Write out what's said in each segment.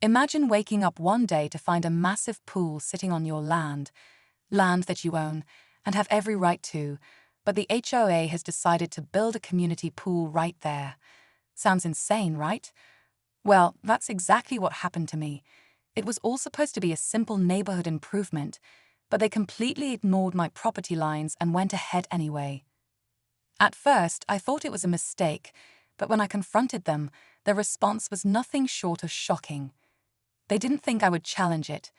Imagine waking up one day to find a massive pool sitting on your land that you own and have every right to, but the HOA has decided to build a community pool right there. Sounds insane, right? Well, that's exactly what happened to me. It was all supposed to be a simple neighborhood improvement, but they completely ignored my property lines and went ahead anyway. At first, I thought it was a mistake, but when I confronted them, their response was nothing short of shocking. They didn't think I would challenge it.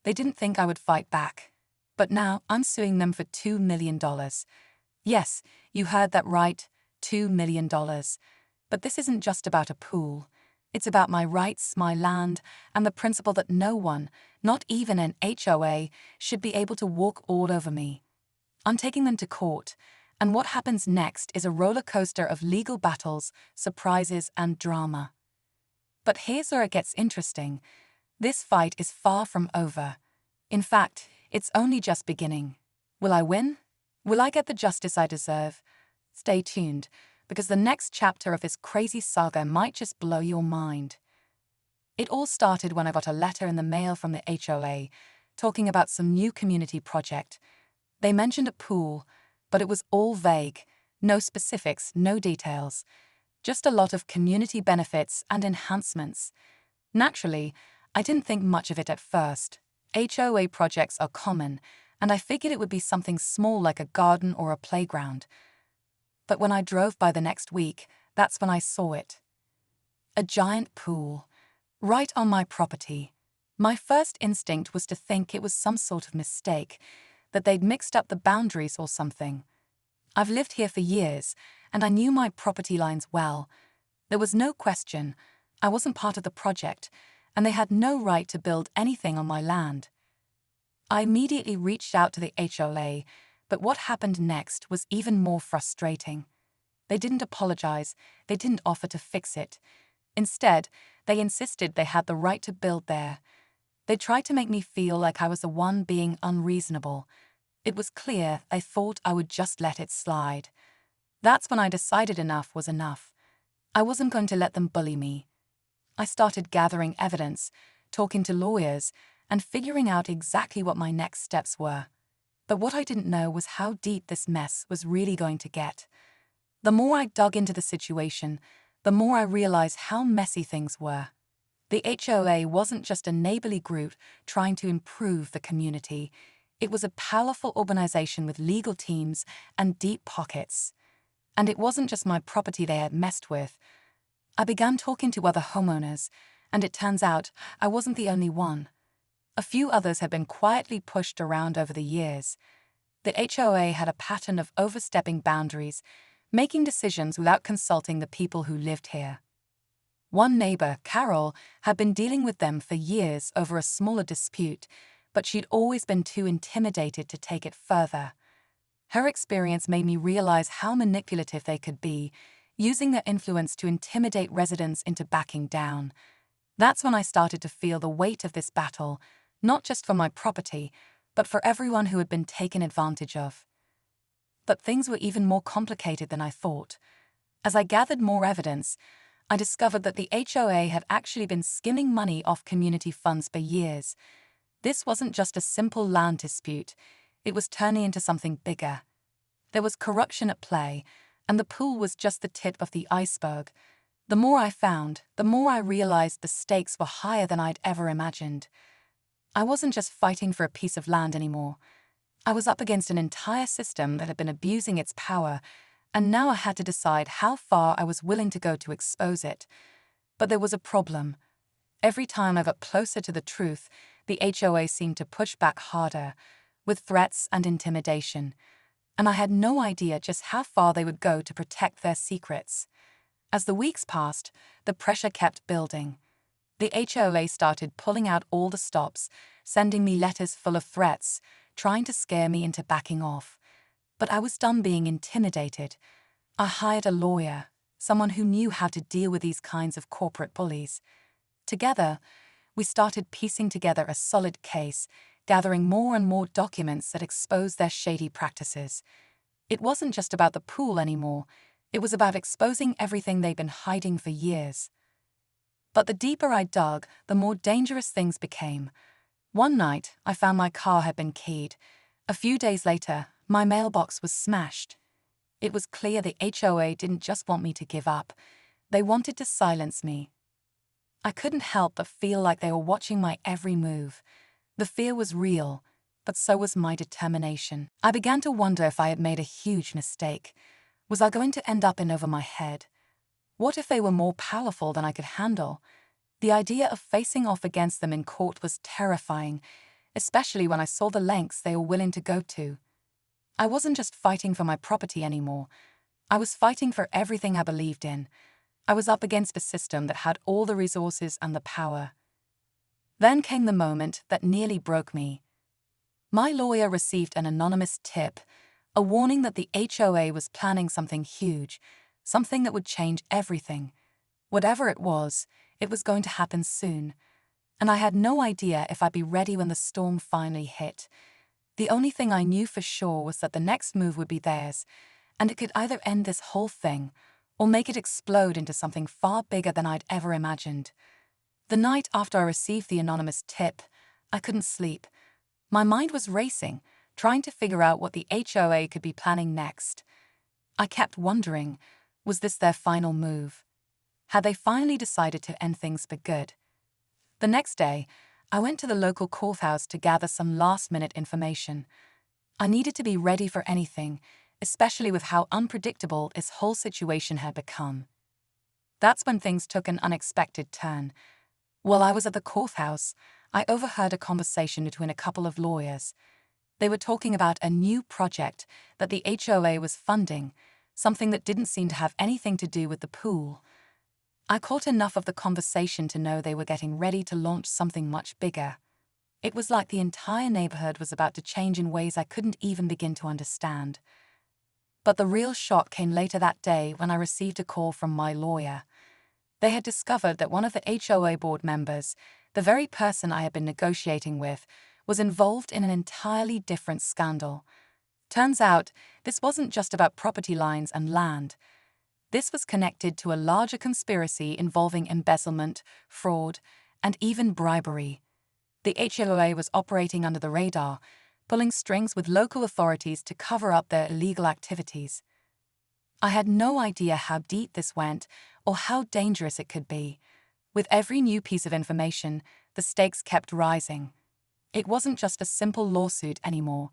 They didn't think I would fight back. But now I'm suing them for $2 million. Yes, you heard that right, $2 million. But this isn't just about a pool. It's about my rights, my land, and the principle that no one, not even an HOA, should be able to walk all over me. I'm taking them to court, and what happens next is a roller coaster of legal battles, surprises, and drama. But here's where it gets interesting. This fight is far from over. In fact, it's only just beginning. Will I win? Will I get the justice I deserve? Stay tuned, because the next chapter of this crazy saga might just blow your mind. It all started when I got a letter in the mail from the HOA, talking about some new community project. They mentioned a pool, but it was all vague. No specifics, no details. Just a lot of community benefits and enhancements. Naturally, I didn't think much of it at first. HOA projects are common, and I figured it would be something small like a garden or a playground. But when I drove by the next week, that's when I saw it. A giant pool, right on my property. My first instinct was to think it was some sort of mistake, that they'd mixed up the boundaries or something. I've lived here for years, and I knew my property lines well. There was no question. I wasn't part of the project, and they had no right to build anything on my land. I immediately reached out to the HOA, but what happened next was even more frustrating. They didn't apologize, they didn't offer to fix it. Instead, they insisted they had the right to build there. They tried to make me feel like I was the one being unreasonable. It was clear they thought I would just let it slide. That's when I decided enough was enough. I wasn't going to let them bully me. I started gathering evidence, talking to lawyers, and figuring out exactly what my next steps were. But what I didn't know was how deep this mess was really going to get. The more I dug into the situation, the more I realized how messy things were. The HOA wasn't just a neighborly group trying to improve the community. It was a powerful organization with legal teams and deep pockets. And it wasn't just my property they had messed with. I began talking to other homeowners, and it turns out I wasn't the only one. A few others had been quietly pushed around over the years. The HOA had a pattern of overstepping boundaries, making decisions without consulting the people who lived here. One neighbor, Carol, had been dealing with them for years over a smaller dispute, but she'd always been too intimidated to take it further. Her experience made me realize how manipulative they could be, using their influence to intimidate residents into backing down. That's when I started to feel the weight of this battle, not just for my property, but for everyone who had been taken advantage of. But things were even more complicated than I thought. As I gathered more evidence, I discovered that the HOA had actually been skimming money off community funds for years. This wasn't just a simple land dispute, it was turning into something bigger. There was corruption at play, and the pool was just the tip of the iceberg. The more I found, the more I realized the stakes were higher than I'd ever imagined. I wasn't just fighting for a piece of land anymore. I was up against an entire system that had been abusing its power, and now I had to decide how far I was willing to go to expose it. But there was a problem. Every time I got closer to the truth, the HOA seemed to push back harder, with threats and intimidation, and I had no idea just how far they would go to protect their secrets. As the weeks passed, the pressure kept building. The HOA started pulling out all the stops, sending me letters full of threats, trying to scare me into backing off. But I was done being intimidated. I hired a lawyer, someone who knew how to deal with these kinds of corporate bullies. Together, we started piecing together a solid case, gathering more and more documents that exposed their shady practices. It wasn't just about the pool anymore. It was about exposing everything they'd been hiding for years. But the deeper I dug, the more dangerous things became. One night, I found my car had been keyed. A few days later, my mailbox was smashed. It was clear the HOA didn't just want me to give up. They wanted to silence me. I couldn't help but feel like they were watching my every move. The fear was real, but so was my determination. I began to wonder if I had made a huge mistake. Was I going to end up in over my head? What if they were more powerful than I could handle? The idea of facing off against them in court was terrifying, especially when I saw the lengths they were willing to go to. I wasn't just fighting for my property anymore. I was fighting for everything I believed in. I was up against a system that had all the resources and the power. Then came the moment that nearly broke me. My lawyer received an anonymous tip, a warning that the HOA was planning something huge, something that would change everything. Whatever it was going to happen soon. And I had no idea if I'd be ready when the storm finally hit. The only thing I knew for sure was that the next move would be theirs, and it could either end this whole thing or make it explode into something far bigger than I'd ever imagined. The night after I received the anonymous tip, I couldn't sleep. My mind was racing, trying to figure out what the HOA could be planning next. I kept wondering, was this their final move? Had they finally decided to end things for good? The next day, I went to the local courthouse to gather some last-minute information. I needed to be ready for anything, especially with how unpredictable this whole situation had become. That's when things took an unexpected turn. While I was at the courthouse, I overheard a conversation between a couple of lawyers. They were talking about a new project that the HOA was funding, something that didn't seem to have anything to do with the pool. I caught enough of the conversation to know they were getting ready to launch something much bigger. It was like the entire neighborhood was about to change in ways I couldn't even begin to understand. But the real shock came later that day when I received a call from my lawyer. They had discovered that one of the HOA board members, the very person I had been negotiating with, was involved in an entirely different scandal. Turns out, this wasn't just about property lines and land. This was connected to a larger conspiracy involving embezzlement, fraud, and even bribery. The HOA was operating under the radar, pulling strings with local authorities to cover up their illegal activities. I had no idea how deep this went or how dangerous it could be. With every new piece of information, the stakes kept rising. It wasn't just a simple lawsuit anymore.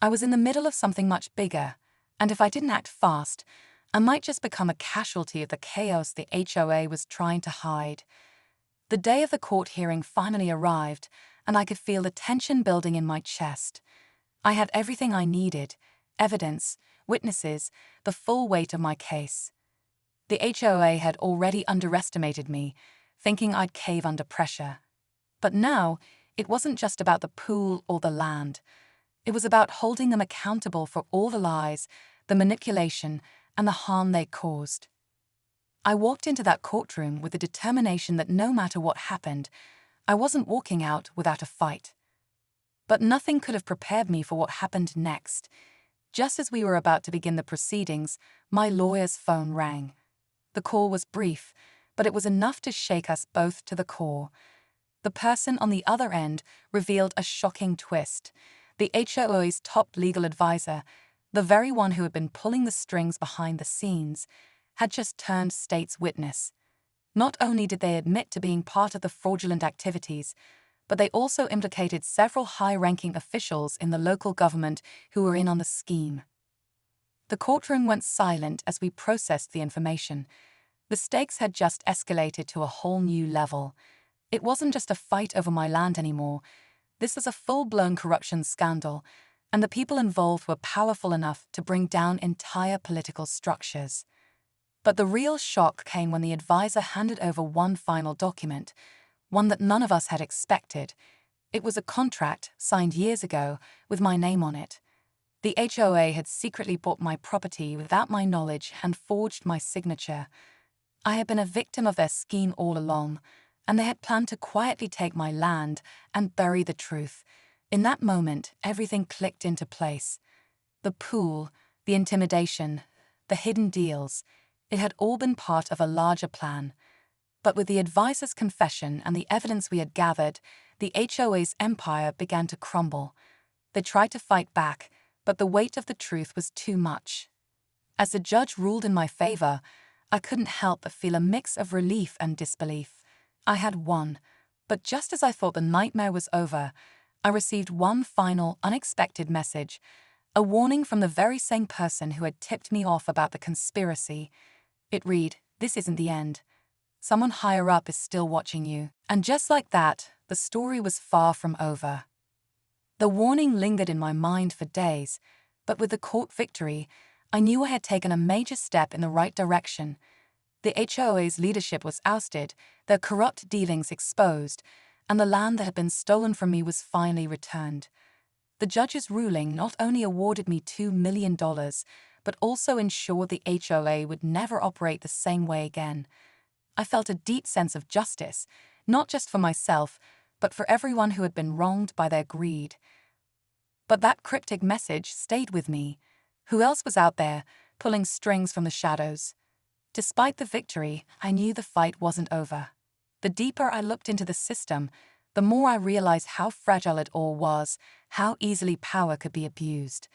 I was in the middle of something much bigger, and if I didn't act fast, I might just become a casualty of the chaos the HOA was trying to hide. The day of the court hearing finally arrived, and I could feel the tension building in my chest. I had everything I needed: evidence, witnesses, the full weight of my case. The HOA had already underestimated me, thinking I'd cave under pressure. But now, it wasn't just about the pool or the land. It was about holding them accountable for all the lies, the manipulation, and the harm they caused. I walked into that courtroom with the determination that no matter what happened, I wasn't walking out without a fight. But nothing could have prepared me for what happened next. Just as we were about to begin the proceedings, my lawyer's phone rang. The call was brief, but it was enough to shake us both to the core. The person on the other end revealed a shocking twist. The HOA's top legal advisor, the very one who had been pulling the strings behind the scenes, had just turned state's witness. Not only did they admit to being part of the fraudulent activities, but they also implicated several high-ranking officials in the local government who were in on the scheme. The courtroom went silent as we processed the information. The stakes had just escalated to a whole new level. It wasn't just a fight over my land anymore. This was a full-blown corruption scandal, and the people involved were powerful enough to bring down entire political structures. But the real shock came when the advisor handed over one final document, one that none of us had expected. It was a contract signed years ago with my name on it. The HOA had secretly bought my property without my knowledge and forged my signature. I had been a victim of their scheme all along, and they had planned to quietly take my land and bury the truth. In that moment, everything clicked into place. The pool, the intimidation, the hidden deals, it had all been part of a larger plan. But with the advisor's confession and the evidence we had gathered, the HOA's empire began to crumble. They tried to fight back, but the weight of the truth was too much. As the judge ruled in my favor, I couldn't help but feel a mix of relief and disbelief. I had won, but just as I thought the nightmare was over, I received one final, unexpected message, a warning from the very same person who had tipped me off about the conspiracy. It read, "This isn't the end. Someone higher up is still watching you." And just like that, the story was far from over. The warning lingered in my mind for days, but with the court victory, I knew I had taken a major step in the right direction. The HOA's leadership was ousted, their corrupt dealings exposed, and the land that had been stolen from me was finally returned. The judge's ruling not only awarded me $2 million, but also ensured the HOA would never operate the same way again. I felt a deep sense of justice, not just for myself, but for everyone who had been wronged by their greed. But that cryptic message stayed with me. Who else was out there, pulling strings from the shadows? Despite the victory, I knew the fight wasn't over. The deeper I looked into the system, the more I realized how fragile it all was, how easily power could be abused.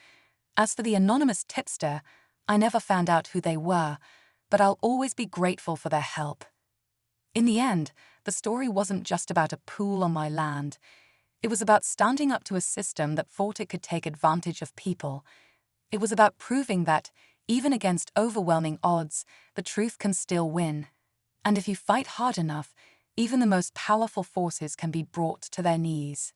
As for the anonymous tipster, I never found out who they were, but I'll always be grateful for their help. In the end, the story wasn't just about a pool on my land. It was about standing up to a system that thought it could take advantage of people. It was about proving that, even against overwhelming odds, the truth can still win. And if you fight hard enough, even the most powerful forces can be brought to their knees.